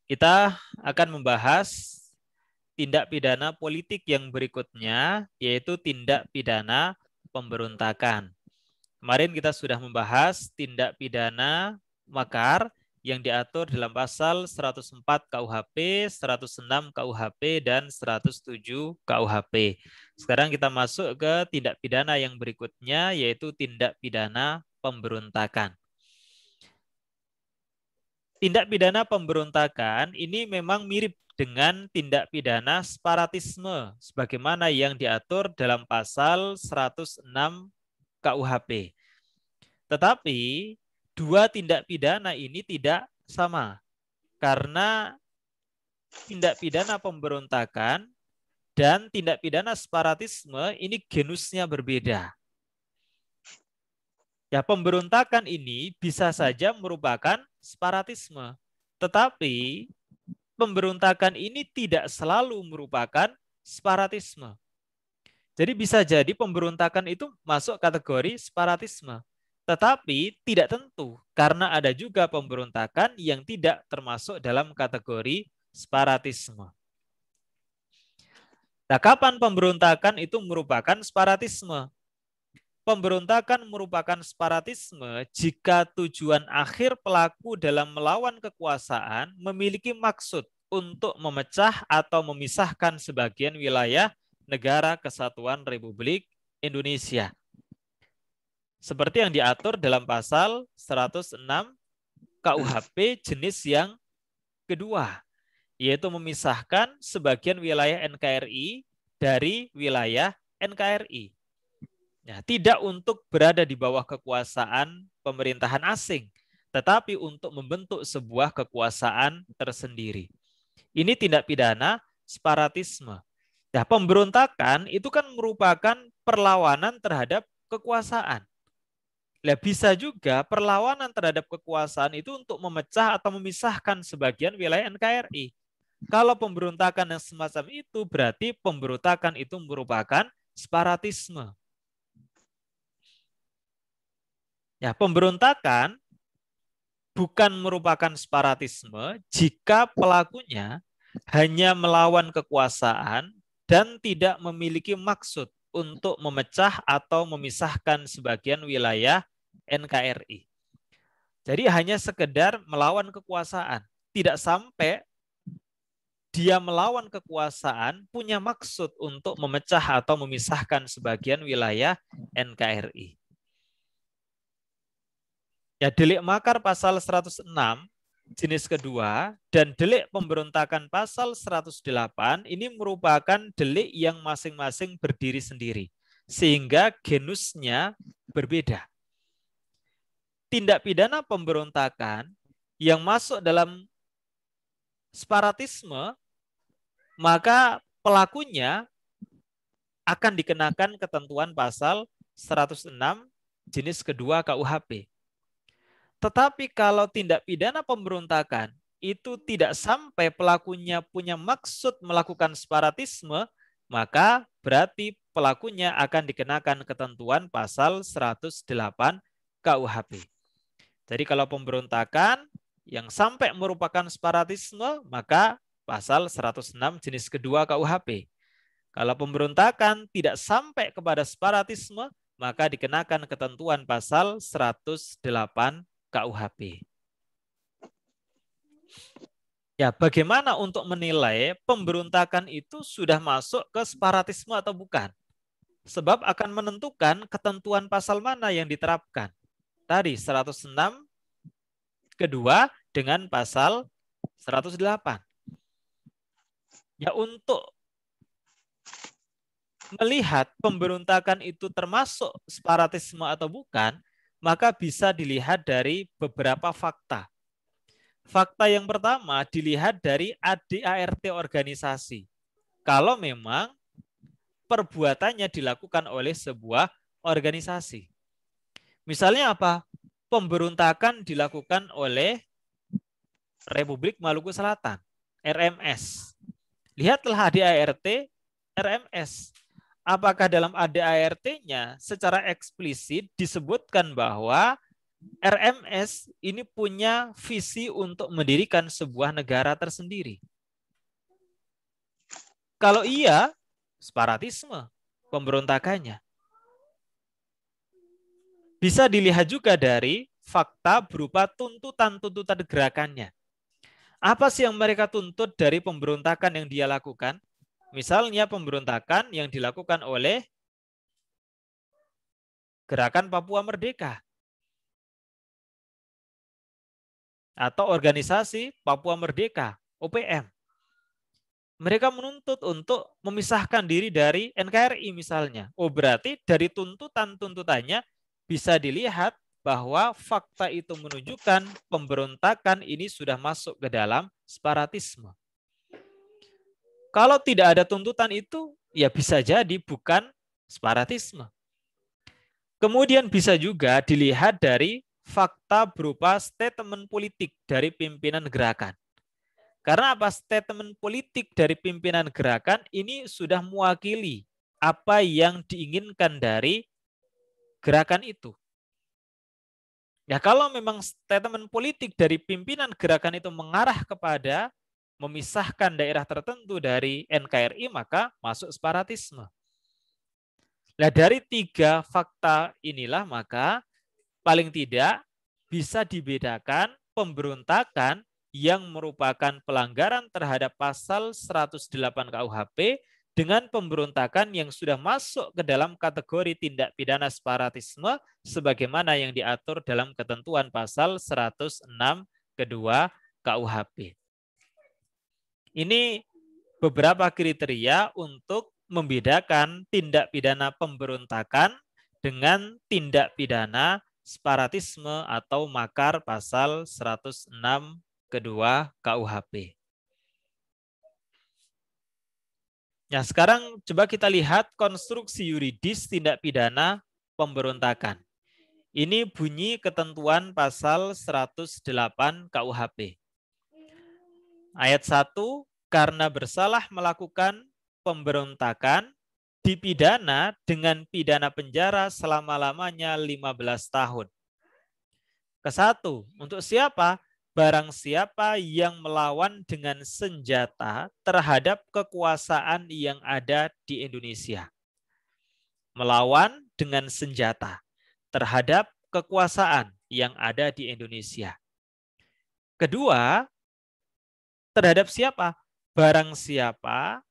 Kita akan membahas tindak pidana politik yang berikutnya, yaitu tindak pidana pemberontakan. Kemarin kita sudah membahas tindak pidana makar yang diatur dalam pasal 104 KUHP, 106 KUHP, dan 107 KUHP. Sekarang kita masuk ke tindak pidana yang berikutnya, yaitu tindak pidana pemberontakan. Tindak pidana pemberontakan ini memang mirip dengan tindak pidana separatisme sebagaimana yang diatur dalam pasal 106 KUHP. Tetapi dua tindak pidana ini tidak sama karena tindak pidana pemberontakan dan tindak pidana separatisme ini genusnya berbeda. Ya, pemberontakan ini bisa saja merupakan separatisme, tetapi pemberontakan ini tidak selalu merupakan separatisme. Jadi bisa jadi pemberontakan itu masuk kategori separatisme, tetapi tidak tentu karena ada juga pemberontakan yang tidak termasuk dalam kategori separatisme. Nah, kapan pemberontakan itu merupakan separatisme? Pemberontakan merupakan separatisme jika tujuan akhir pelaku dalam melawan kekuasaan memiliki maksud untuk memecah atau memisahkan sebagian wilayah Negara Kesatuan Republik Indonesia. Seperti yang diatur dalam pasal 106 KUHP jenis yang kedua, yaitu memisahkan sebagian wilayah NKRI dari wilayah NKRI. Ya, tidak untuk berada di bawah kekuasaan pemerintahan asing, tetapi untuk membentuk sebuah kekuasaan tersendiri. Ini tindak pidana separatisme. Nah, pemberontakan itu kan merupakan perlawanan terhadap kekuasaan. Nah, bisa juga perlawanan terhadap kekuasaan itu untuk memecah atau memisahkan sebagian wilayah NKRI. Kalau pemberontakan yang semacam itu berarti pemberontakan itu merupakan separatisme. Ya, pemberontakan bukan merupakan separatisme jika pelakunya hanya melawan kekuasaan dan tidak memiliki maksud untuk memecah atau memisahkan sebagian wilayah NKRI. Jadi hanya sekedar melawan kekuasaan, tidak sampai dia melawan kekuasaan punya maksud untuk memecah atau memisahkan sebagian wilayah NKRI. Ya, delik makar pasal 106 jenis kedua dan delik pemberontakan pasal 108 ini merupakan delik yang masing-masing berdiri sendiri sehingga genusnya berbeda. Tindak pidana pemberontakan yang masuk dalam separatisme maka pelakunya akan dikenakan ketentuan pasal 106 jenis kedua KUHP. Tetapi kalau tindak pidana pemberontakan itu tidak sampai pelakunya punya maksud melakukan separatisme, maka berarti pelakunya akan dikenakan ketentuan pasal 108 KUHP. Jadi kalau pemberontakan yang sampai merupakan separatisme, maka pasal 106 jenis kedua KUHP. Kalau pemberontakan tidak sampai kepada separatisme, maka dikenakan ketentuan pasal 108 KUHP. Ya, bagaimana untuk menilai pemberontakan itu sudah masuk ke separatisme atau bukan? Sebab akan menentukan ketentuan pasal mana yang diterapkan. Tadi 106 kedua dengan pasal 108. Ya, untuk melihat pemberontakan itu termasuk separatisme atau bukan, maka bisa dilihat dari beberapa fakta. Fakta yang pertama dilihat dari ADART organisasi. Kalau memang perbuatannya dilakukan oleh sebuah organisasi. Misalnya apa? Pemberontakan dilakukan oleh Republik Maluku Selatan, RMS. Lihatlah ADART RMS. Apakah dalam ADART-nya secara eksplisit disebutkan bahwa RMS ini punya visi untuk mendirikan sebuah negara tersendiri? Kalau iya, separatisme, pemberontakannya. Bisa dilihat juga dari fakta berupa tuntutan-tuntutan gerakannya. Apa sih yang mereka tuntut dari pemberontakan yang dia lakukan? Misalnya pemberontakan yang dilakukan oleh Gerakan Papua Merdeka atau organisasi Papua Merdeka, OPM. Mereka menuntut untuk memisahkan diri dari NKRI misalnya. Oh, berarti dari tuntutan-tuntutannya bisa dilihat bahwa fakta itu menunjukkan pemberontakan ini sudah masuk ke dalam separatisme. Kalau tidak ada tuntutan itu, ya bisa jadi bukan separatisme. Kemudian bisa juga dilihat dari fakta berupa statement politik dari pimpinan gerakan. Karena apa? Statement politik dari pimpinan gerakan ini sudah mewakili apa yang diinginkan dari gerakan itu. Ya kalau memang statement politik dari pimpinan gerakan itu mengarah kepada memisahkan daerah tertentu dari NKRI, maka masuk separatisme. Nah, dari 3 fakta inilah maka paling tidak bisa dibedakan pemberontakan yang merupakan pelanggaran terhadap pasal 108 KUHP dengan pemberontakan yang sudah masuk ke dalam kategori tindak pidana separatisme sebagaimana yang diatur dalam ketentuan pasal 106 kedua KUHP. Ini beberapa kriteria untuk membedakan tindak pidana pemberontakan dengan tindak pidana separatisme atau makar pasal 106 kedua KUHP. Nah, sekarang coba kita lihat konstruksi yuridis tindak pidana pemberontakan. Ini bunyi ketentuan pasal 108 KUHP. Ayat 1, karena bersalah melakukan pemberontakan dipidana dengan pidana penjara selama-lamanya 15 tahun. Ke-1, untuk siapa? Barang siapa yang melawan dengan senjata terhadap kekuasaan yang ada di Indonesia. Melawan dengan senjata terhadap kekuasaan yang ada di Indonesia. Kedua, terhadap siapa? Barang siapa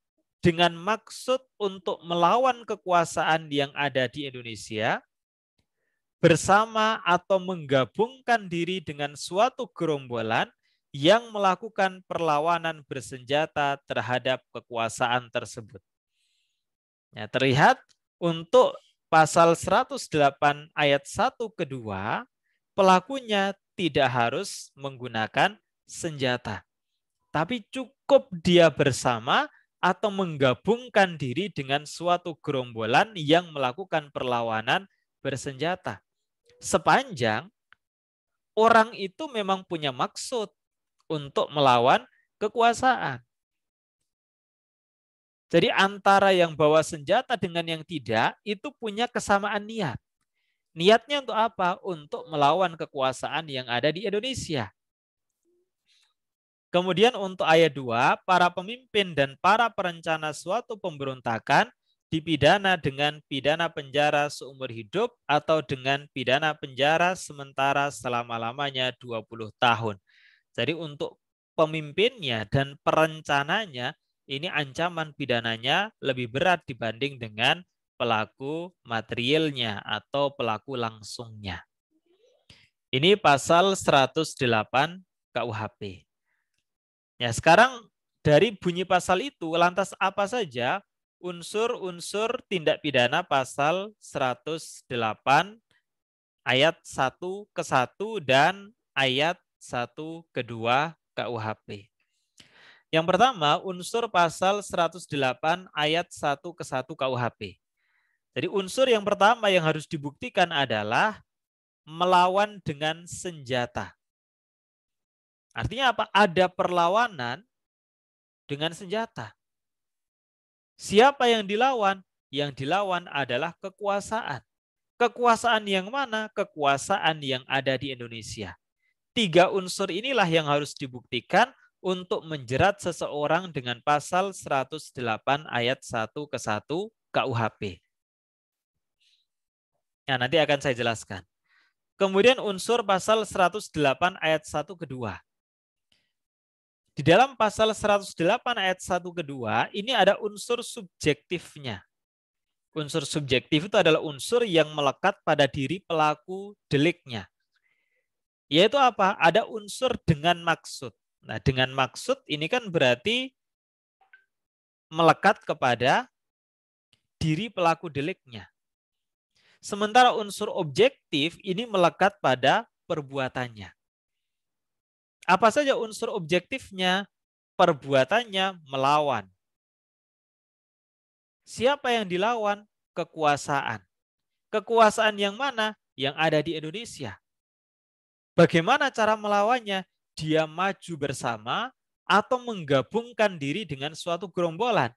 dengan maksud untuk melawan kekuasaan yang ada di Indonesia, bersama atau menggabungkan diri dengan suatu gerombolan yang melakukan perlawanan bersenjata terhadap kekuasaan tersebut. Ya, terlihat untuk pasal 108 ayat 1 kedua, pelakunya tidak harus menggunakan senjata. Tapi cukup dia bersama atau menggabungkan diri dengan suatu gerombolan yang melakukan perlawanan bersenjata. Sepanjang orang itu memang punya maksud untuk melawan kekuasaan. Jadi antara yang bawa senjata dengan yang tidak itu punya kesamaan niat. Niatnya untuk apa? Untuk melawan kekuasaan yang ada di Indonesia. Kemudian untuk ayat 2, para pemimpin dan para perencana suatu pemberontakan dipidana dengan pidana penjara seumur hidup atau dengan pidana penjara sementara selama-lamanya 20 tahun. Jadi untuk pemimpinnya dan perencananya ini ancaman pidananya lebih berat dibanding dengan pelaku materialnya atau pelaku langsungnya. Ini pasal 108 KUHP. Ya, sekarang dari bunyi pasal itu lantas apa saja unsur-unsur tindak pidana pasal 108 ayat 1 ke 1 dan ayat 1 ke 2 KUHP. Yang pertama, unsur pasal 108 ayat 1 ke 1 KUHP. Jadi unsur yang pertama yang harus dibuktikan adalah melawan dengan senjata. Artinya apa? Ada perlawanan dengan senjata. Siapa yang dilawan? Yang dilawan adalah kekuasaan. Kekuasaan yang mana? Kekuasaan yang ada di Indonesia. 3 unsur inilah yang harus dibuktikan untuk menjerat seseorang dengan pasal 108 ayat 1 ke 1 KUHP. Nah, nanti akan saya jelaskan. Kemudian unsur pasal 108 ayat 1 kedua. Di dalam pasal 108 ayat 1 kedua, ini ada unsur subjektifnya. Unsur subjektif itu adalah unsur yang melekat pada diri pelaku deliknya. Yaitu apa? Ada unsur dengan maksud. Nah, dengan maksud ini kan berarti melekat kepada diri pelaku deliknya. Sementara unsur objektif ini melekat pada perbuatannya. Apa saja unsur objektifnya? Perbuatannya melawan. Siapa yang dilawan? Kekuasaan. Kekuasaan yang mana? Yang ada di Indonesia. Bagaimana cara melawannya? Dia maju bersama atau menggabungkan diri dengan suatu gerombolan.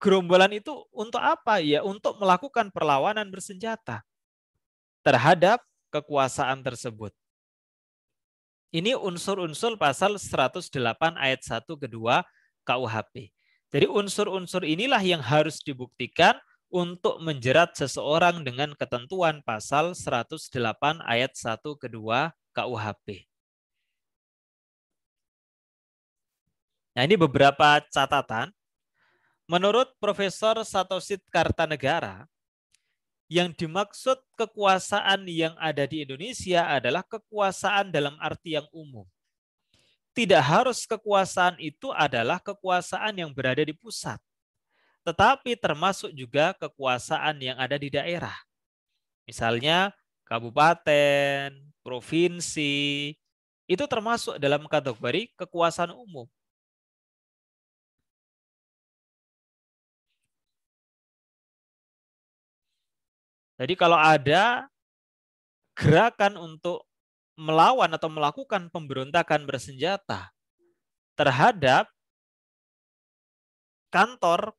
Gerombolan itu untuk apa? Ya, untuk melakukan perlawanan bersenjata terhadap kekuasaan tersebut. Ini unsur-unsur pasal 108 ayat 1 kedua KUHP. Jadi unsur-unsur inilah yang harus dibuktikan untuk menjerat seseorang dengan ketentuan pasal 108 ayat 1 kedua KUHP. Nah, ini beberapa catatan. Menurut Profesor Satosit Kartanegara, yang dimaksud kekuasaan yang ada di Indonesia adalah kekuasaan dalam arti yang umum. Tidak harus kekuasaan itu adalah kekuasaan yang berada di pusat, tetapi termasuk juga kekuasaan yang ada di daerah. Misalnya kabupaten, provinsi, itu termasuk dalam kategori kekuasaan umum. Jadi kalau ada gerakan untuk melawan atau melakukan pemberontakan bersenjata terhadap kantor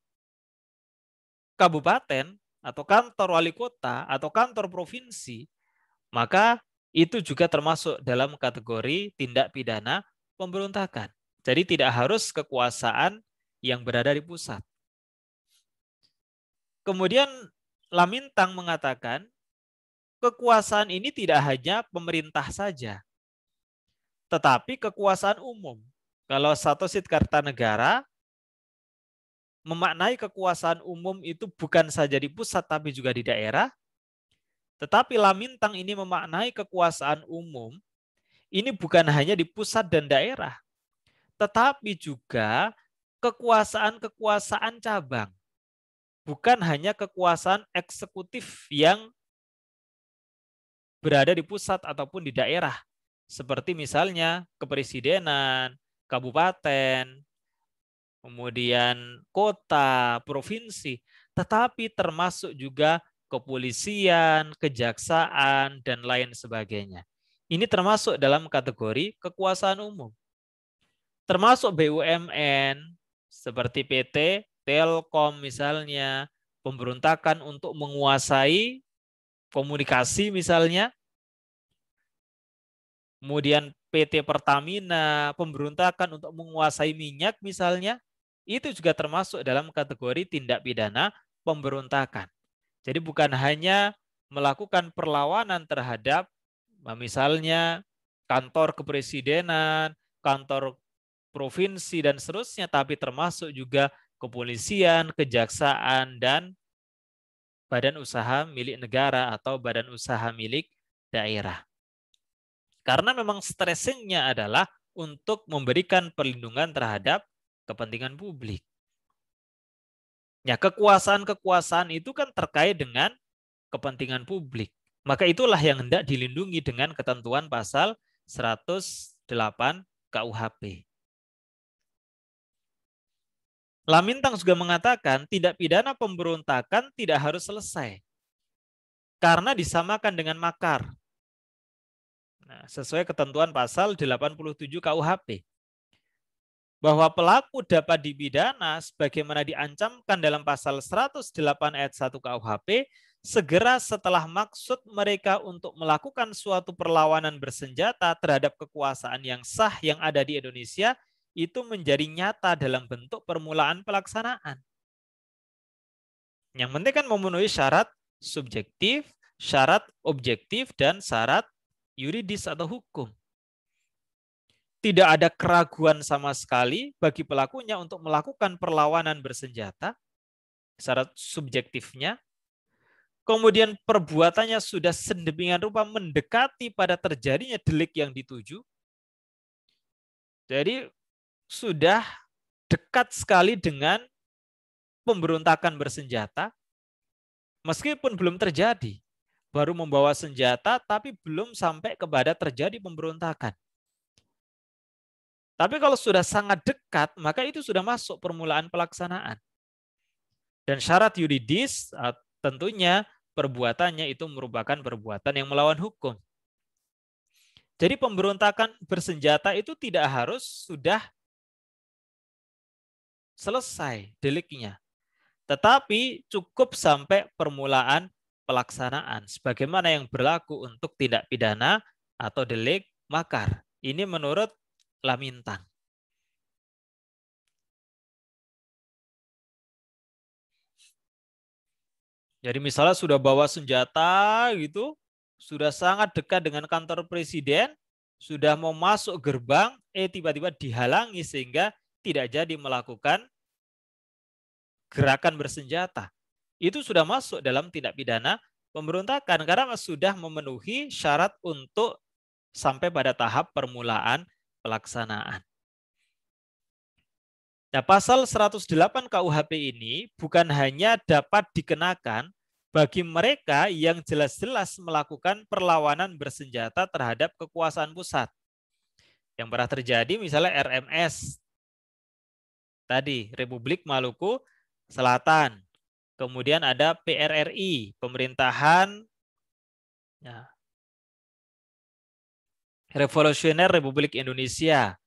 kabupaten atau kantor wali kota atau kantor provinsi, maka itu juga termasuk dalam kategori tindak pidana pemberontakan. Jadi tidak harus kekuasaan yang berada di pusat. Kemudian Lamintang mengatakan kekuasaan ini tidak hanya pemerintah saja, tetapi kekuasaan umum. Kalau Satosit Kartanegara memaknai kekuasaan umum itu bukan saja di pusat tapi juga di daerah, tetapi Lamintang ini memaknai kekuasaan umum ini bukan hanya di pusat dan daerah, tetapi juga kekuasaan-kekuasaan cabang. Bukan hanya kekuasaan eksekutif yang berada di pusat ataupun di daerah. Seperti misalnya kepresidenan, kabupaten, kemudian kota, provinsi. Tetapi termasuk juga kepolisian, kejaksaan, dan lain sebagainya. Ini termasuk dalam kategori kekuasaan umum. Termasuk BUMN, seperti PT, Telkom misalnya, pemberontakan untuk menguasai komunikasi misalnya, kemudian PT Pertamina, pemberontakan untuk menguasai minyak misalnya, itu juga termasuk dalam kategori tindak pidana pemberontakan. Jadi bukan hanya melakukan perlawanan terhadap misalnya kantor kepresidenan, kantor provinsi dan seterusnya, tapi termasuk juga kepolisian, kejaksaan, dan badan usaha milik negara atau badan usaha milik daerah. Karena memang stressingnya adalah untuk memberikan perlindungan terhadap kepentingan publik. Ya, kekuasaan-kekuasaan itu kan terkait dengan kepentingan publik. Maka itulah yang hendak dilindungi dengan ketentuan pasal 108 KUHP. Lamintang juga mengatakan tindak pidana pemberontakan tidak harus selesai karena disamakan dengan makar. Nah, sesuai ketentuan pasal 87 KUHP. bahwa pelaku dapat dipidana sebagaimana diancamkan dalam pasal 108 ayat 1 KUHP segera setelah maksud mereka untuk melakukan suatu perlawanan bersenjata terhadap kekuasaan yang sah yang ada di Indonesia itu menjadi nyata dalam bentuk permulaan pelaksanaan. Yang penting kan memenuhi syarat subjektif, syarat objektif, dan syarat yuridis atau hukum. Tidak ada keraguan sama sekali bagi pelakunya untuk melakukan perlawanan bersenjata, syarat subjektifnya. Kemudian perbuatannya sudah sedemikian rupa mendekati pada terjadinya delik yang dituju. Jadi sudah dekat sekali dengan pemberontakan bersenjata, meskipun belum terjadi. Baru membawa senjata, tapi belum sampai kepada terjadi pemberontakan. Tapi kalau sudah sangat dekat, maka itu sudah masuk permulaan pelaksanaan. Dan syarat yuridis tentunya perbuatannya itu merupakan perbuatan yang melawan hukum. Jadi pemberontakan bersenjata itu tidak harus sudah selesai deliknya. Tetapi cukup sampai permulaan pelaksanaan. Sebagaimana yang berlaku untuk tindak pidana atau delik makar. Ini menurut Lamintang. Jadi misalnya sudah bawa senjata gitu, sudah sangat dekat dengan kantor presiden, sudah mau masuk gerbang, tiba-tiba dihalangi sehingga tidak jadi melakukan gerakan bersenjata. Itu sudah masuk dalam tindak pidana pemberontakan karena sudah memenuhi syarat untuk sampai pada tahap permulaan pelaksanaan. Nah, pasal 108 KUHP ini bukan hanya dapat dikenakan bagi mereka yang jelas-jelas melakukan perlawanan bersenjata terhadap kekuasaan pusat. Yang pernah terjadi misalnya RMS tadi, Republik Maluku Selatan. Kemudian ada PRRI, Pemerintahan Revolusioner Republik Indonesia.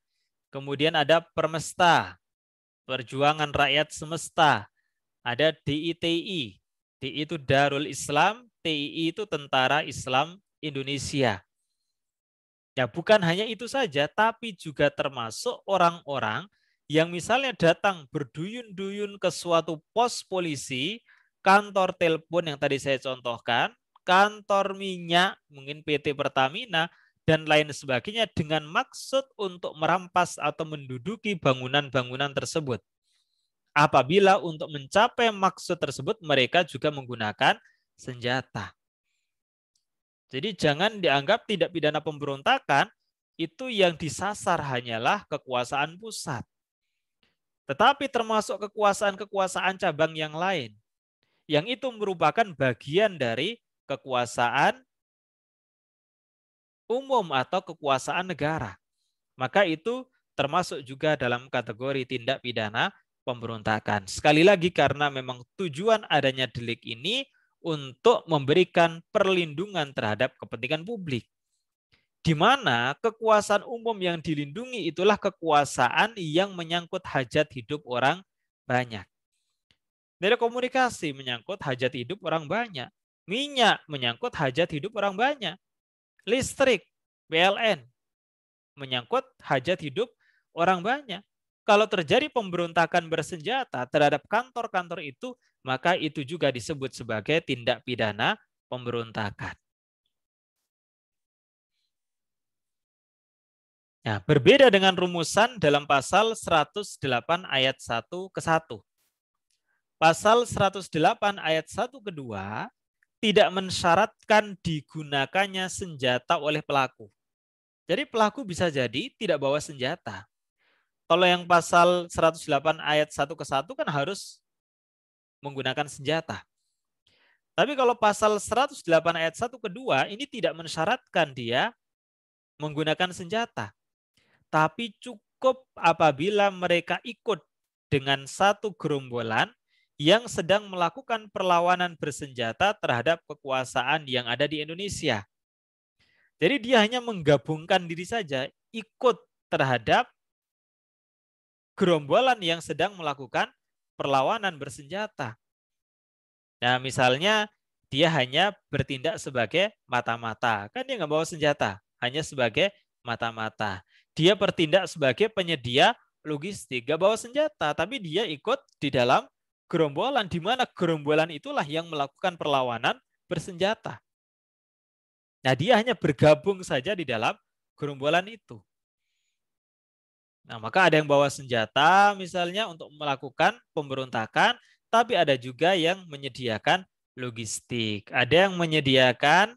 Kemudian ada Permesta, Perjuangan Rakyat Semesta. Ada DITI. DI itu Darul Islam, TII itu Tentara Islam Indonesia. Ya, bukan hanya itu saja, tapi juga termasuk orang-orang yang misalnya datang berduyun-duyun ke suatu pos polisi, kantor telepon yang tadi saya contohkan, kantor minyak, mungkin PT Pertamina, dan lain sebagainya dengan maksud untuk merampas atau menduduki bangunan-bangunan tersebut. Apabila untuk mencapai maksud tersebut mereka juga menggunakan senjata. Jadi jangan dianggap tindak pidana pemberontakan itu yang disasar hanyalah kekuasaan pusat. Tetapi termasuk kekuasaan-kekuasaan cabang yang lain. Yang itu merupakan bagian dari kekuasaan umum atau kekuasaan negara. Maka itu termasuk juga dalam kategori tindak pidana pemberontakan. Sekali lagi karena memang tujuan adanya delik ini untuk memberikan perlindungan terhadap kepentingan publik. Di mana kekuasaan umum yang dilindungi itulah kekuasaan yang menyangkut hajat hidup orang banyak. Telekomunikasi menyangkut hajat hidup orang banyak. Minyak menyangkut hajat hidup orang banyak. Listrik, PLN, menyangkut hajat hidup orang banyak. Kalau terjadi pemberontakan bersenjata terhadap kantor-kantor itu, maka itu juga disebut sebagai tindak pidana pemberontakan. Nah, berbeda dengan rumusan dalam pasal 108 ayat 1 ke 1. Pasal 108 ayat 1 ke 2 tidak mensyaratkan digunakannya senjata oleh pelaku. Jadi pelaku bisa jadi tidak bawa senjata. Kalau yang pasal 108 ayat 1 ke 1 kan harus menggunakan senjata. Tapi kalau pasal 108 ayat 1 ke 2 ini tidak mensyaratkan dia menggunakan senjata. Tapi cukup apabila mereka ikut dengan satu gerombolan yang sedang melakukan perlawanan bersenjata terhadap kekuasaan yang ada di Indonesia. Jadi dia hanya menggabungkan diri saja, ikut terhadap gerombolan yang sedang melakukan perlawanan bersenjata. Nah, misalnya dia hanya bertindak sebagai mata-mata. Kan dia nggak bawa senjata, hanya sebagai mata-mata. Dia bertindak sebagai penyedia logistik, nggak bawa senjata, tapi dia ikut di dalam gerombolan, di mana gerombolan itulah yang melakukan perlawanan bersenjata. Nah, dia hanya bergabung saja di dalam gerombolan itu. Nah, maka ada yang bawa senjata misalnya untuk melakukan pemberontakan, tapi ada juga yang menyediakan logistik. Ada yang menyediakan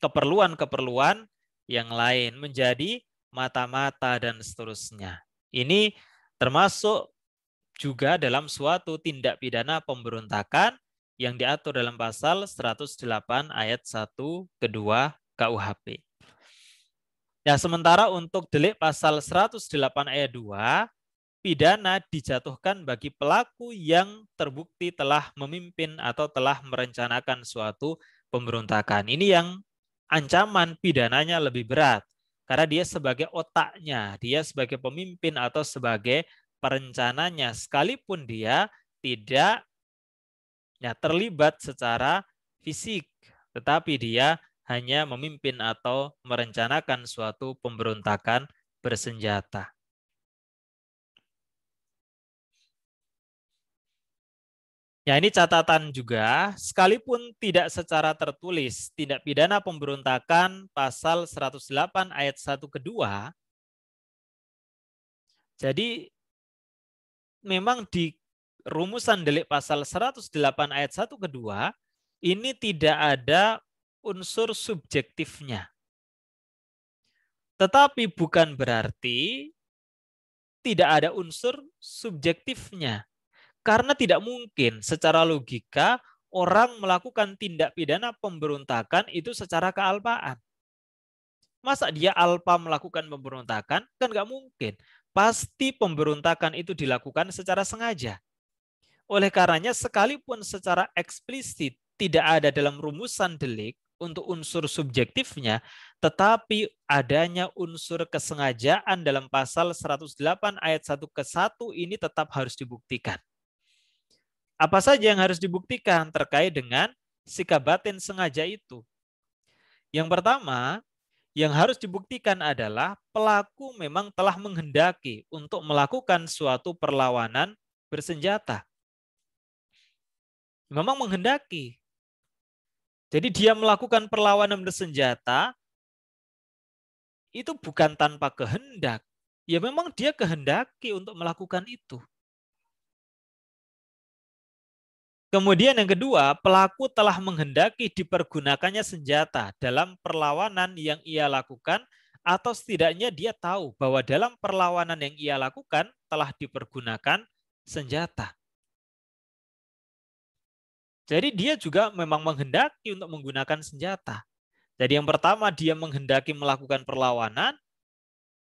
keperluan-keperluan yang lain, menjadi mata-mata dan seterusnya. Ini termasuk juga dalam suatu tindak pidana pemberontakan yang diatur dalam pasal 108 ayat 1 kedua KUHP. Ya, sementara untuk delik pasal 108 ayat 2, pidana dijatuhkan bagi pelaku yang terbukti telah memimpin atau telah merencanakan suatu pemberontakan. Ini yang ancaman pidananya lebih berat. Karena dia sebagai otaknya, dia sebagai pemimpin atau sebagai perencananya, sekalipun dia tidak terlibat secara fisik, tetapi dia hanya memimpin atau merencanakan suatu pemberontakan bersenjata. Ya, ini catatan juga, sekalipun tidak secara tertulis, tindak pidana pemberontakan pasal 108 ayat 1 kedua, jadi memang di rumusan delik pasal 108 ayat 1 kedua, ini tidak ada unsur subjektifnya. Tetapi bukan berarti tidak ada unsur subjektifnya. Karena tidak mungkin secara logika orang melakukan tindak pidana pemberontakan itu secara kealpaan. Masa dia alpa melakukan pemberontakan? Kan nggak mungkin. Pasti pemberontakan itu dilakukan secara sengaja. Oleh karenanya sekalipun secara eksplisit tidak ada dalam rumusan delik untuk unsur subjektifnya, tetapi adanya unsur kesengajaan dalam pasal 108 ayat 1 ke 1 ini tetap harus dibuktikan. Apa saja yang harus dibuktikan terkait dengan sikap batin sengaja itu? Yang pertama, yang harus dibuktikan adalah pelaku memang telah menghendaki untuk melakukan suatu perlawanan bersenjata. Memang menghendaki. Jadi dia melakukan perlawanan bersenjata itu bukan tanpa kehendak. Ya memang dia kehendaki untuk melakukan itu. Kemudian yang kedua, pelaku telah menghendaki dipergunakannya senjata dalam perlawanan yang ia lakukan atau setidaknya dia tahu bahwa dalam perlawanan yang ia lakukan telah dipergunakan senjata. Jadi dia juga memang menghendaki untuk menggunakan senjata. Jadi yang pertama dia menghendaki melakukan perlawanan,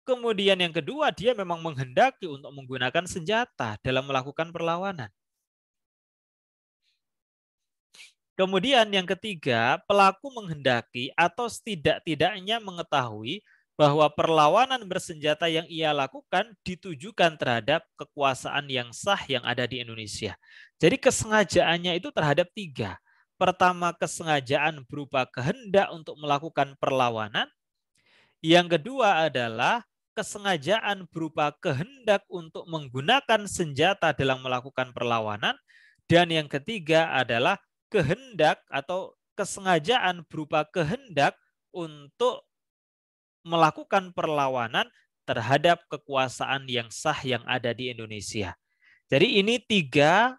kemudian yang kedua dia memang menghendaki untuk menggunakan senjata dalam melakukan perlawanan. Kemudian yang ketiga, pelaku menghendaki atau setidak-tidaknya mengetahui bahwa perlawanan bersenjata yang ia lakukan ditujukan terhadap kekuasaan yang sah yang ada di Indonesia. Jadi kesengajaannya itu terhadap tiga. Pertama, kesengajaan berupa kehendak untuk melakukan perlawanan. Yang kedua adalah kesengajaan berupa kehendak untuk menggunakan senjata dalam melakukan perlawanan. Dan yang ketiga adalah kehendak atau kesengajaan berupa kehendak untuk melakukan perlawanan terhadap kekuasaan yang sah yang ada di Indonesia. Jadi ini tiga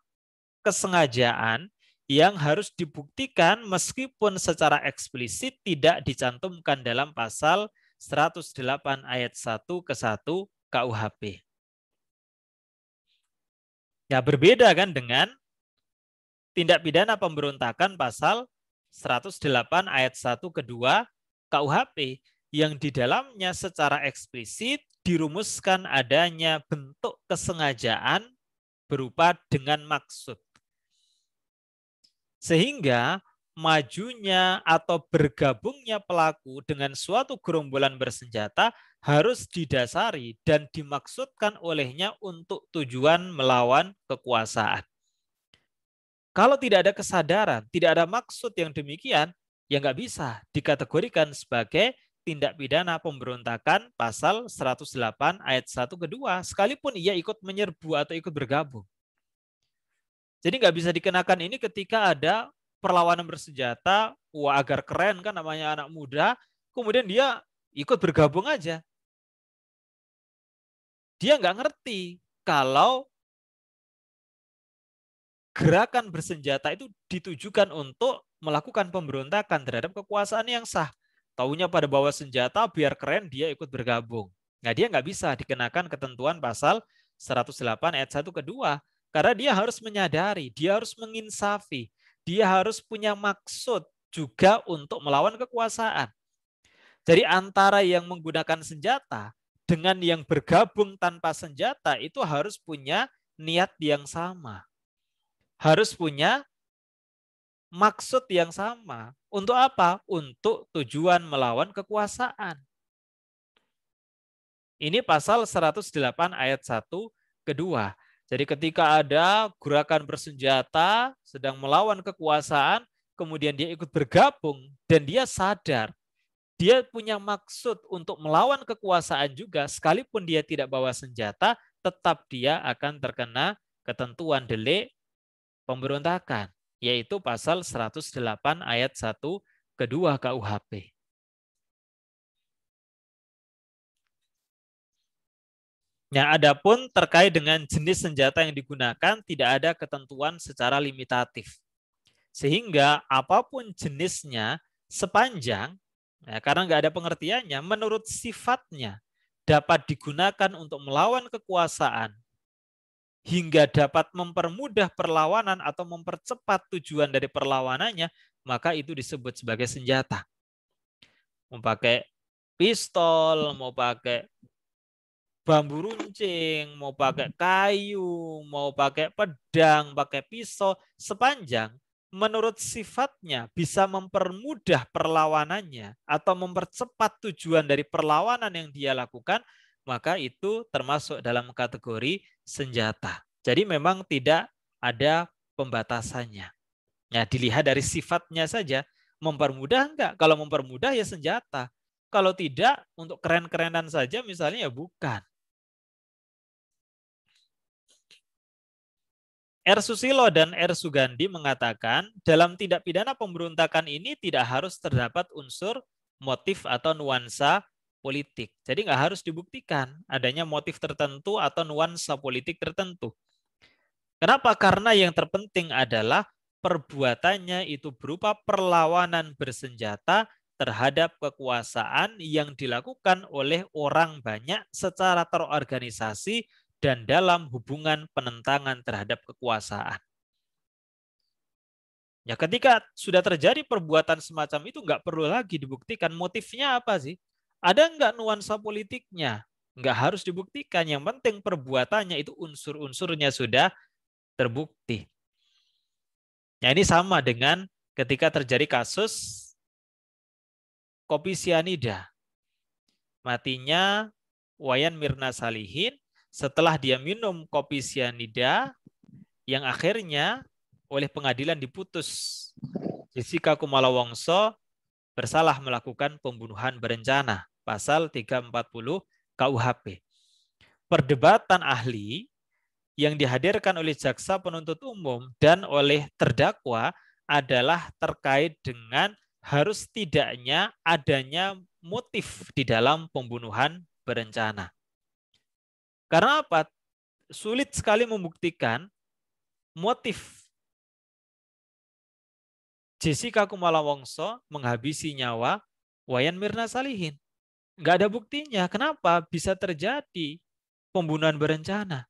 kesengajaan yang harus dibuktikan meskipun secara eksplisit tidak dicantumkan dalam pasal 108 ayat 1 ke 1 KUHP. Ya berbeda kan dengan tindak pidana pemberontakan pasal 108 ayat 1 ke 2 KUHP yang di dalamnya secara eksplisit dirumuskan adanya bentuk kesengajaan berupa dengan maksud. Sehingga majunya atau bergabungnya pelaku dengan suatu gerombolan bersenjata harus didasari dan dimaksudkan olehnya untuk tujuan melawan kekuasaan. Kalau tidak ada kesadaran, tidak ada maksud yang demikian, ya nggak bisa dikategorikan sebagai tindak pidana pemberontakan pasal 108 ayat 1 kedua, sekalipun ia ikut menyerbu atau ikut bergabung. Jadi nggak bisa dikenakan ini ketika ada perlawanan bersenjata, wah agar keren kan namanya anak muda, kemudian dia ikut bergabung aja. Dia nggak ngerti kalau gerakan bersenjata itu ditujukan untuk melakukan pemberontakan terhadap kekuasaan yang sah. Taunya pada bawa senjata biar keren dia ikut bergabung. Nah dia nggak bisa dikenakan ketentuan pasal 108 ayat 1 kedua. Karena dia harus menyadari, dia harus menginsafi, dia harus punya maksud juga untuk melawan kekuasaan. Jadi antara yang menggunakan senjata dengan yang bergabung tanpa senjata itu harus punya niat yang sama. Harus punya maksud yang sama. Untuk apa? Untuk tujuan melawan kekuasaan. Ini pasal 108 ayat 1 kedua. Jadi ketika ada gerakan bersenjata sedang melawan kekuasaan, kemudian dia ikut bergabung dan dia sadar, dia punya maksud untuk melawan kekuasaan juga, sekalipun dia tidak bawa senjata, tetap dia akan terkena ketentuan delik pemberontakan, yaitu pasal 108 ayat 1 kedua KUHP. Nah, adapun terkait dengan jenis senjata yang digunakan tidak ada ketentuan secara limitatif. Sehingga apapun jenisnya sepanjang, ya, karena nggak ada pengertiannya, menurut sifatnya dapat digunakan untuk melawan kekuasaan hingga dapat mempermudah perlawanan atau mempercepat tujuan dari perlawanannya, maka itu disebut sebagai senjata. Mau pakai pistol, mau pakai bambu runcing, mau pakai kayu, mau pakai pedang, pakai pisau, sepanjang menurut sifatnya bisa mempermudah perlawanannya atau mempercepat tujuan dari perlawanan yang dia lakukan, maka itu termasuk dalam kategori senjata. Jadi memang tidak ada pembatasannya. Ya, dilihat dari sifatnya saja, mempermudah enggak? Kalau mempermudah ya senjata. Kalau tidak, untuk keren-kerenan saja misalnya ya bukan. R. Susilo dan R. Sugandi mengatakan dalam tindak pidana pemberontakan ini tidak harus terdapat unsur motif atau nuansa politik. Jadi nggak harus dibuktikan adanya motif tertentu atau nuansa politik tertentu. Kenapa? Karena yang terpenting adalah perbuatannya itu berupa perlawanan bersenjata terhadap kekuasaan yang dilakukan oleh orang banyak secara terorganisasi dan dalam hubungan penentangan terhadap kekuasaan. Ya, ketika sudah terjadi perbuatan semacam itu nggak perlu lagi dibuktikan motifnya apa sih? Ada nggak nuansa politiknya? Nggak harus dibuktikan. Yang penting perbuatannya itu unsur-unsurnya sudah terbukti. Ya, ini sama dengan ketika terjadi kasus kopi sianida. Matinya Wayan Mirna Salihin setelah dia minum kopi sianida yang akhirnya oleh pengadilan diputus Jessica Kumala Wongso bersalah melakukan pembunuhan berencana pasal 340 KUHP. Perdebatan ahli yang dihadirkan oleh jaksa penuntut umum dan oleh terdakwa adalah terkait dengan harus tidaknya adanya motif di dalam pembunuhan berencana. Karena apa? Sulit sekali membuktikan motif Jessica Kumala Wongso menghabisi nyawa Wayan Mirna Salihin. Nggak ada buktinya. Kenapa bisa terjadi pembunuhan berencana?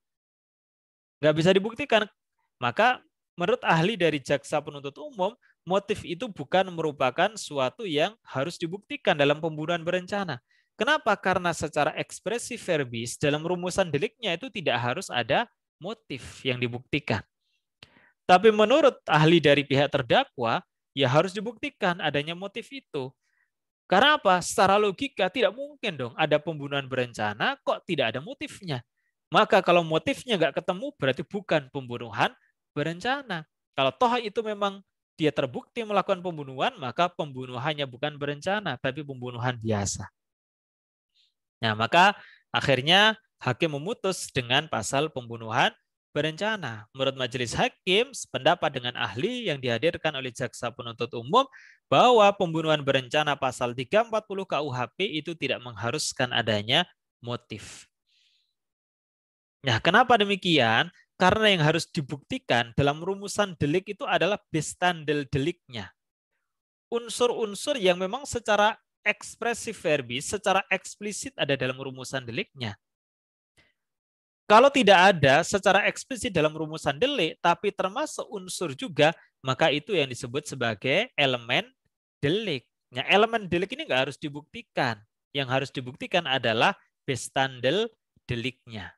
Nggak bisa dibuktikan. Maka menurut ahli dari jaksa penuntut umum, motif itu bukan merupakan suatu yang harus dibuktikan dalam pembunuhan berencana. Kenapa? Karena secara ekspresi verbis dalam rumusan deliknya itu tidak harus ada motif yang dibuktikan. Tapi menurut ahli dari pihak terdakwa, ya harus dibuktikan adanya motif itu. Karena apa? Secara logika tidak mungkin dong ada pembunuhan berencana kok tidak ada motifnya. Maka kalau motifnya nggak ketemu berarti bukan pembunuhan berencana. Kalau toh itu memang dia terbukti melakukan pembunuhan, maka pembunuhannya bukan berencana, tapi pembunuhan biasa. Nah, maka akhirnya hakim memutus dengan pasal pembunuhan berencana. Menurut majelis hakim, sependapat dengan ahli yang dihadirkan oleh jaksa penuntut umum bahwa pembunuhan berencana pasal 340 KUHP itu tidak mengharuskan adanya motif. Nah, kenapa demikian? Karena yang harus dibuktikan dalam rumusan delik itu adalah bestandel deliknya. Unsur-unsur yang memang secara ekspresif verbis, secara eksplisit ada dalam rumusan deliknya. Kalau tidak ada secara eksplisit dalam rumusan delik, tapi termasuk unsur juga, maka itu yang disebut sebagai elemen delik. Nah, elemen delik ini nggak harus dibuktikan. Yang harus dibuktikan adalah bestandel deliknya.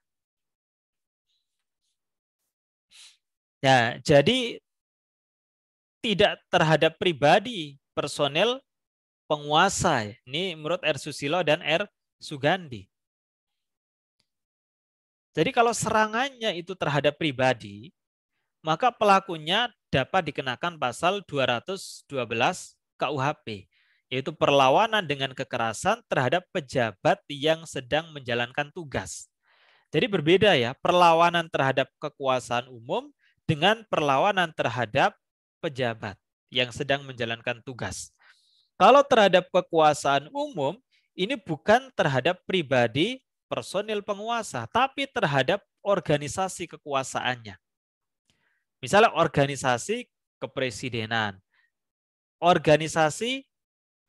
Ya, jadi tidak terhadap pribadi personel penguasa. Ini menurut R. Susilo dan R. Sugandi. Jadi kalau serangannya itu terhadap pribadi, maka pelakunya dapat dikenakan pasal 212 KUHP, yaitu perlawanan dengan kekerasan terhadap pejabat yang sedang menjalankan tugas. Jadi berbeda ya, perlawanan terhadap kekuasaan umum dengan perlawanan terhadap pejabat yang sedang menjalankan tugas. Kalau terhadap kekuasaan umum, ini bukan terhadap pribadi personil penguasa, tapi terhadap organisasi kekuasaannya. Misalnya organisasi kepresidenan, organisasi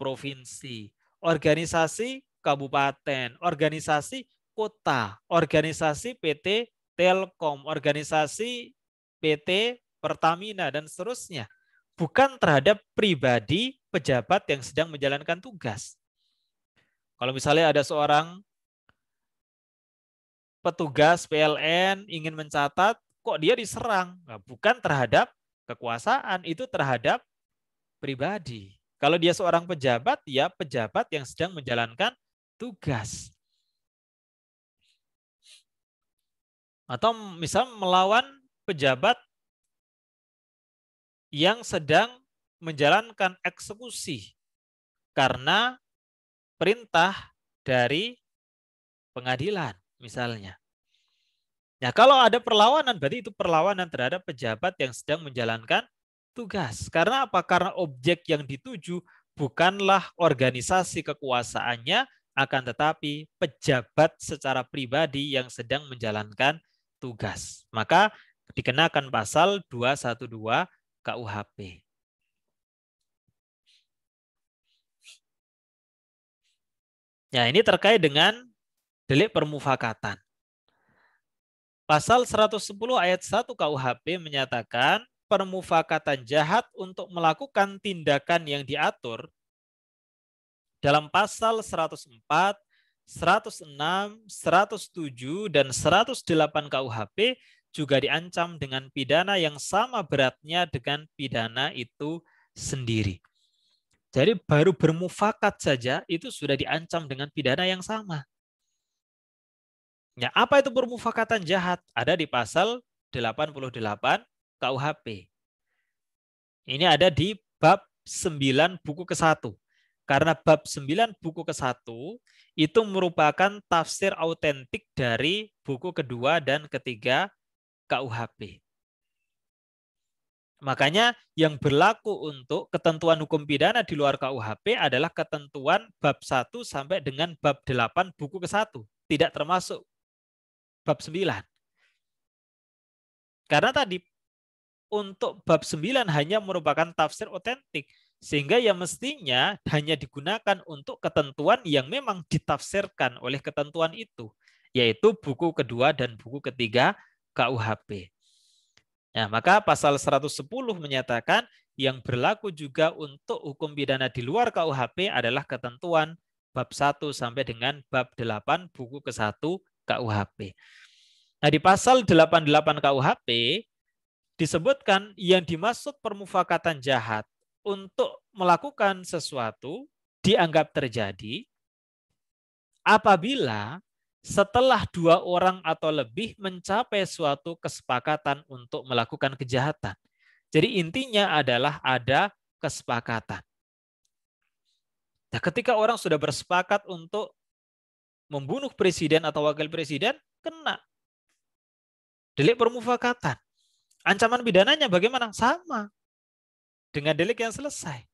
provinsi, organisasi kabupaten, organisasi kota, organisasi PT Telkom, organisasi PT Pertamina, dan seterusnya. Bukan terhadap pribadi pejabat yang sedang menjalankan tugas. Kalau misalnya ada seorang petugas PLN ingin mencatat, kok dia diserang? Nah, bukan terhadap kekuasaan, itu terhadap pribadi. Kalau dia seorang pejabat, ya pejabat yang sedang menjalankan tugas. Atau misal melawan pejabat yang sedang menjalankan eksekusi karena perintah dari pengadilan misalnya. Nah, kalau ada perlawanan, berarti itu perlawanan terhadap pejabat yang sedang menjalankan tugas. Karena apa? Karena objek yang dituju bukanlah organisasi kekuasaannya, akan tetapi pejabat secara pribadi yang sedang menjalankan tugas. Maka dikenakan pasal 212 KUHP. Ya, ini terkait dengan delik permufakatan. Pasal 110 ayat 1 KUHP menyatakan permufakatan jahat untuk melakukan tindakan yang diatur dalam pasal 104, 106, 107, dan 108 KUHP juga diancam dengan pidana yang sama beratnya dengan pidana itu sendiri. Jadi baru bermufakat saja itu sudah diancam dengan pidana yang sama. Ya, apa itu permufakatan jahat? Ada di pasal 88 KUHP. Ini ada di bab 9 buku ke-1. Karena bab 9 buku ke-1 itu merupakan tafsir autentik dari buku kedua dan ketiga KUHP. Makanya yang berlaku untuk ketentuan hukum pidana di luar KUHP adalah ketentuan bab 1 sampai dengan bab 8 buku ke-1. Tidak termasuk bab 9. Karena tadi untuk bab 9 hanya merupakan tafsir otentik. Sehingga yang mestinya hanya digunakan untuk ketentuan yang memang ditafsirkan oleh ketentuan itu. Yaitu buku kedua dan buku ketiga KUHP. Ya, maka pasal 110 menyatakan yang berlaku juga untuk hukum pidana di luar KUHP adalah ketentuan bab 1 sampai dengan bab 8 buku ke-1 KUHP. Nah, di pasal 88 KUHP disebutkan yang dimaksud permufakatan jahat untuk melakukan sesuatu dianggap terjadi apabila setelah dua orang atau lebih mencapai suatu kesepakatan untuk melakukan kejahatan. Jadi intinya adalah ada kesepakatan. Nah, ketika orang sudah bersepakat untuk membunuh presiden atau wakil presiden, kena delik permufakatan. Ancaman pidananya bagaimana? Sama dengan delik yang selesai.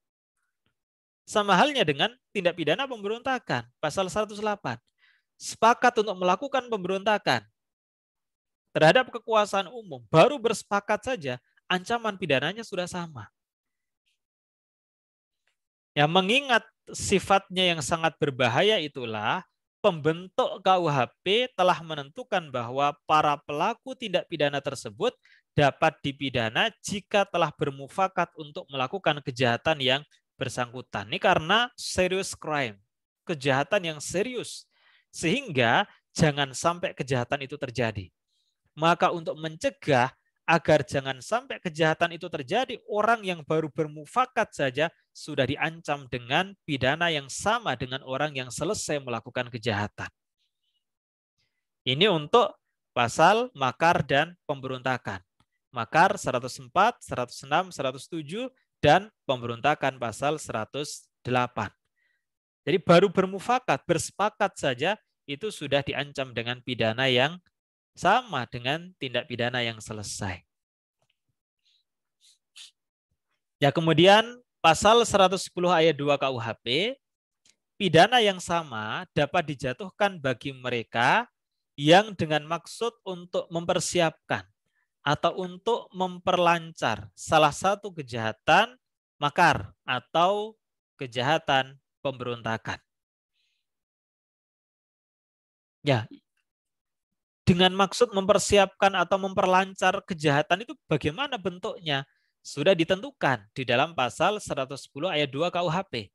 Sama halnya dengan tindak pidana pemberontakan, pasal 108. Sepakat untuk melakukan pemberontakan terhadap kekuasaan umum, baru bersepakat saja, ancaman pidananya sudah sama. Ya, mengingat sifatnya yang sangat berbahaya itulah, pembentuk KUHP telah menentukan bahwa para pelaku tindak pidana tersebut dapat dipidana jika telah bermufakat untuk melakukan kejahatan yang bersangkutan. Ini karena serious crime, kejahatan yang serius. Sehingga jangan sampai kejahatan itu terjadi. Maka untuk mencegah agar jangan sampai kejahatan itu terjadi, orang yang baru bermufakat saja sudah diancam dengan pidana yang sama dengan orang yang selesai melakukan kejahatan. Ini untuk pasal makar dan pemberontakan. Makar 104, 106, 107, dan pemberontakan pasal 108. Jadi baru bermufakat, bersepakat saja, itu sudah diancam dengan pidana yang sama dengan tindak pidana yang selesai. Ya, kemudian pasal 110 ayat 2 KUHP, pidana yang sama dapat dijatuhkan bagi mereka yang dengan maksud untuk mempersiapkan atau untuk memperlancar salah satu kejahatan makar atau kejahatan pemberontakan. Ya, dengan maksud mempersiapkan atau memperlancar kejahatan itu bagaimana bentuknya? Sudah ditentukan di dalam pasal 110 ayat 2 KUHP.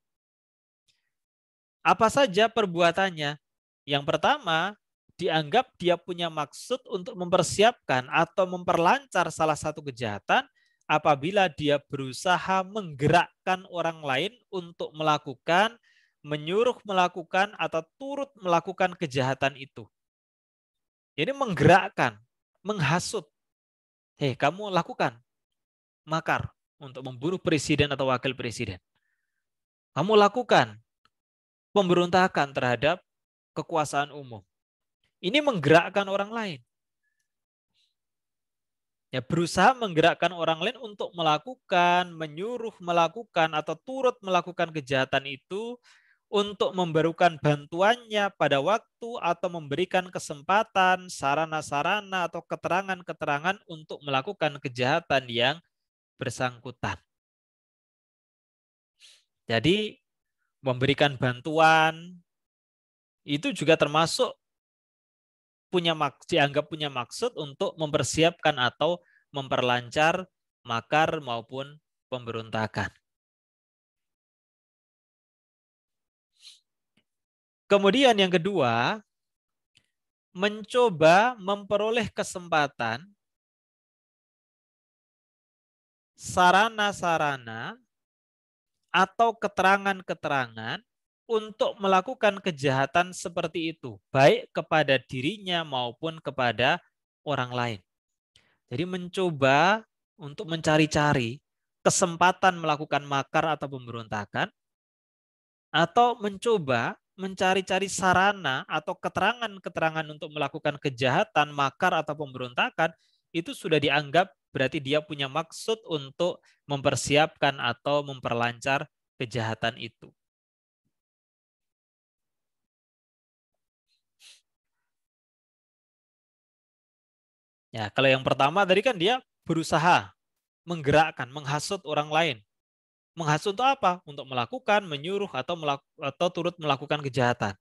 Apa saja perbuatannya? Yang pertama, dianggap dia punya maksud untuk mempersiapkan atau memperlancar salah satu kejahatan apabila dia berusaha menggerakkan orang lain untuk melakukan, menyuruh melakukan, atau turut melakukan kejahatan itu. Jadi menggerakkan, menghasut. Hei, kamu lakukan makar untuk membunuh presiden atau wakil presiden. Kamu lakukan pemberontakan terhadap kekuasaan umum. Ini menggerakkan orang lain. Ya, berusaha menggerakkan orang lain untuk melakukan, menyuruh melakukan, atau turut melakukan kejahatan itu untuk memberikan bantuannya pada waktu atau memberikan kesempatan, sarana-sarana, atau keterangan-keterangan untuk melakukan kejahatan yang bersangkutan. Jadi memberikan bantuan itu juga termasuk dianggap punya maksud untuk mempersiapkan atau memperlancar makar maupun pemberontakan. Kemudian yang kedua, mencoba memperoleh kesempatan sarana-sarana atau keterangan-keterangan untuk melakukan kejahatan seperti itu, baik kepada dirinya maupun kepada orang lain. Jadi mencoba untuk mencari-cari kesempatan melakukan makar atau pemberontakan, atau mencoba mencari-cari sarana atau keterangan-keterangan untuk melakukan kejahatan, makar atau pemberontakan, itu sudah dianggap berarti dia punya maksud untuk mempersiapkan atau memperlancar kejahatan itu. Ya, kalau yang pertama tadi kan dia berusaha menggerakkan, menghasut orang lain. Menghasut itu apa? Untuk melakukan, menyuruh, atau turut melakukan kejahatan.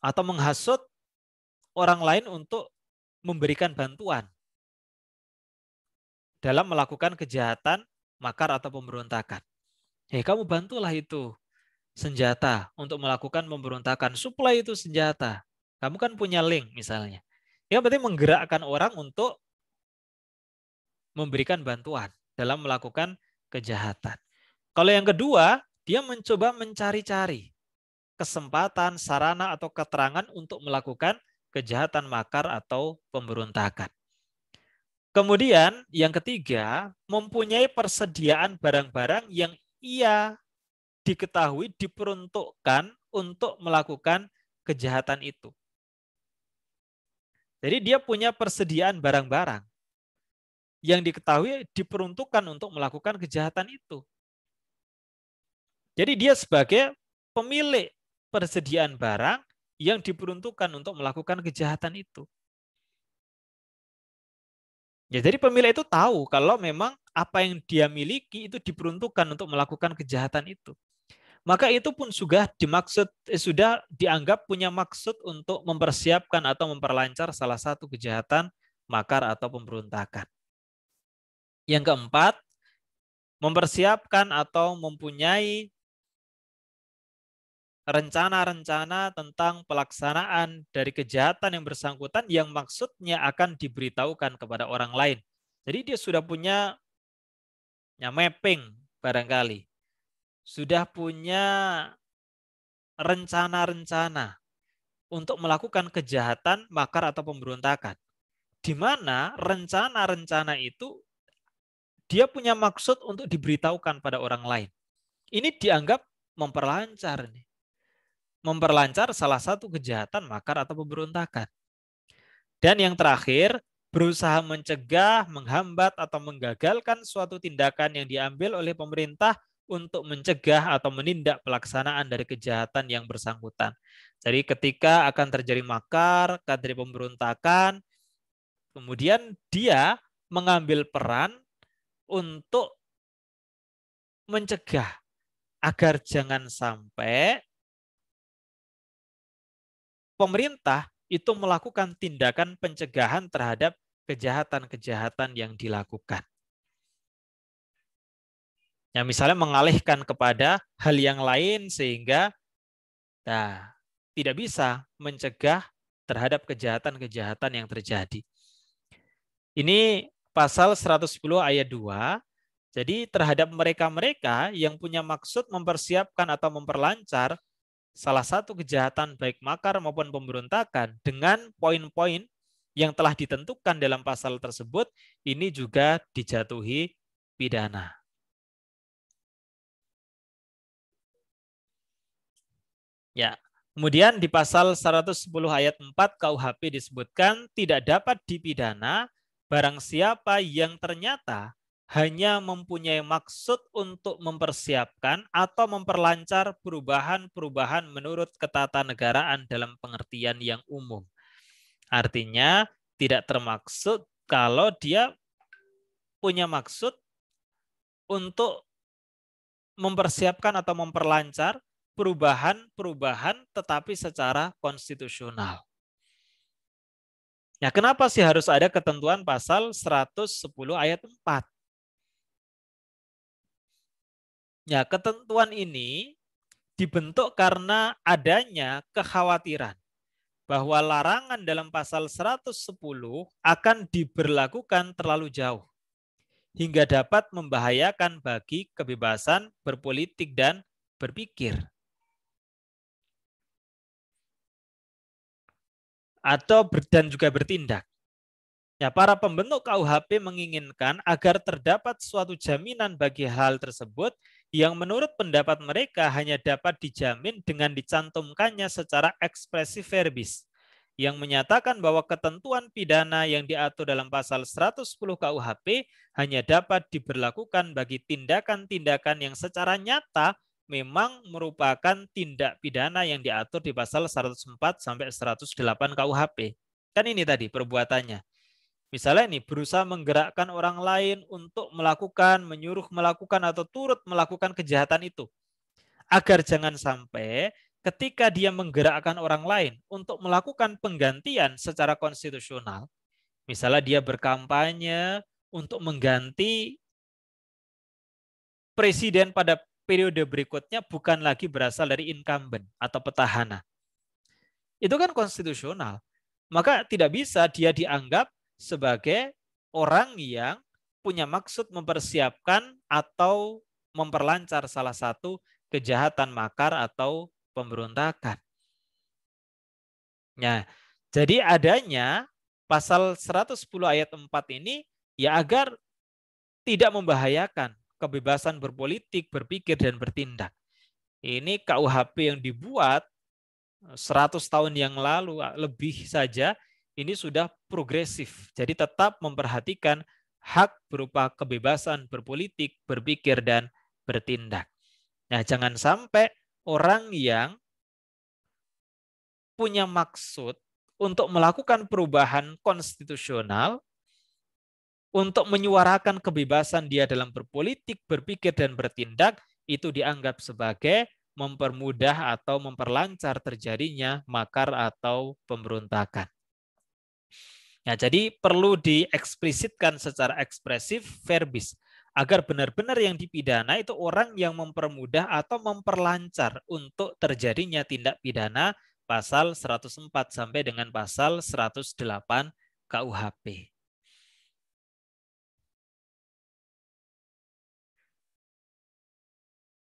Atau menghasut orang lain untuk memberikan bantuan dalam melakukan kejahatan, makar, atau pemberontakan. Hei, kamu bantulah itu senjata untuk melakukan pemberontakan. Supply itu senjata. Kamu kan punya link misalnya. Ya berarti menggerakkan orang untuk memberikan bantuan dalam melakukan kejahatan. Kalau yang kedua, dia mencoba mencari-cari kesempatan, sarana, atau keterangan untuk melakukan kejahatan, makar, atau pemberontakan. Kemudian yang ketiga, mempunyai persediaan barang-barang yang ia diketahui diperuntukkan untuk melakukan kejahatan itu. Jadi dia punya persediaan barang-barang yang diketahui diperuntukkan untuk melakukan kejahatan itu. Jadi dia sebagai pemilik persediaan barang yang diperuntukkan untuk melakukan kejahatan itu. Ya, jadi pemilik itu tahu kalau memang apa yang dia miliki itu diperuntukkan untuk melakukan kejahatan itu. Maka itu pun sudah dianggap punya maksud untuk mempersiapkan atau memperlancar salah satu kejahatan, makar, atau pemberontakan. Yang keempat, mempersiapkan atau mempunyai rencana-rencana tentang pelaksanaan dari kejahatan yang bersangkutan yang maksudnya akan diberitahukan kepada orang lain. Jadi dia sudah punya mapping barangkali. Sudah punya rencana-rencana untuk melakukan kejahatan, makar, atau pemberontakan. Di mana rencana-rencana itu dia punya maksud untuk diberitahukan pada orang lain. Ini dianggap memperlancar nih. Memperlancar salah satu kejahatan, makar, atau pemberontakan. Dan yang terakhir, berusaha mencegah, menghambat, atau menggagalkan suatu tindakan yang diambil oleh pemerintah untuk mencegah atau menindak pelaksanaan dari kejahatan yang bersangkutan. Jadi ketika akan terjadi makar, akan terjadi pemberontakan, kemudian dia mengambil peran untuk mencegah agar jangan sampai pemerintah itu melakukan tindakan pencegahan terhadap kejahatan-kejahatan yang dilakukan. Ya, misalnya mengalihkan kepada hal yang lain sehingga tidak bisa mencegah terhadap kejahatan-kejahatan yang terjadi. Ini pasal 110 ayat 2. Jadi terhadap mereka-mereka yang punya maksud mempersiapkan atau memperlancar salah satu kejahatan baik makar maupun pemberontakan dengan poin-poin yang telah ditentukan dalam pasal tersebut, ini juga dijatuhi pidana. Ya. Kemudian di pasal 110 ayat 4 KUHP disebutkan tidak dapat dipidana barang siapa yang ternyata hanya mempunyai maksud untuk mempersiapkan atau memperlancar perubahan-perubahan menurut ketatanegaraan dalam pengertian yang umum. Artinya tidak termaksud kalau dia punya maksud untuk mempersiapkan atau memperlancar perubahan-perubahan tetapi secara konstitusional. Ya, kenapa sih harus ada ketentuan pasal 110 ayat 4? Ya, ketentuan ini dibentuk karena adanya kekhawatiran bahwa larangan dalam pasal 110 akan diberlakukan terlalu jauh hingga dapat membahayakan bagi kebebasan berpolitik dan berpikir. Dan juga bertindak. Ya, para pembentuk KUHP menginginkan agar terdapat suatu jaminan bagi hal tersebut yang menurut pendapat mereka hanya dapat dijamin dengan dicantumkannya secara expressis verbis yang menyatakan bahwa ketentuan pidana yang diatur dalam pasal 110 KUHP hanya dapat diberlakukan bagi tindakan-tindakan yang secara nyata memang merupakan tindak pidana yang diatur di pasal 104 sampai 108 KUHP. Kan ini tadi perbuatannya. Misalnya ini berusaha menggerakkan orang lain untuk melakukan, menyuruh melakukan atau turut melakukan kejahatan itu. Agar jangan sampai ketika dia menggerakkan orang lain untuk melakukan penggantian secara konstitusional, misalnya dia berkampanye untuk mengganti presiden pada periode berikutnya bukan lagi berasal dari incumbent atau petahana. Itu kan konstitusional. Maka tidak bisa dia dianggap sebagai orang yang punya maksud mempersiapkan atau memperlancar salah satu kejahatan makar atau pemberontakan. Nah, jadi adanya pasal 110 ayat 4 ini ya agar tidak membahayakan kebebasan berpolitik, berpikir, dan bertindak. Ini KUHP yang dibuat 100 tahun yang lalu lebih saja, ini sudah progresif. Jadi tetap memperhatikan hak berupa kebebasan berpolitik, berpikir, dan bertindak. Nah, jangan sampai orang yang punya maksud untuk melakukan perubahan konstitusional, untuk menyuarakan kebebasan dia dalam berpolitik, berpikir, dan bertindak, itu dianggap sebagai mempermudah atau memperlancar terjadinya makar atau pemberontakan. Nah, jadi perlu dieksplisitkan secara ekspresif verbis agar benar-benar yang dipidana itu orang yang mempermudah atau memperlancar untuk terjadinya tindak pidana pasal 104 sampai dengan pasal 108 KUHP.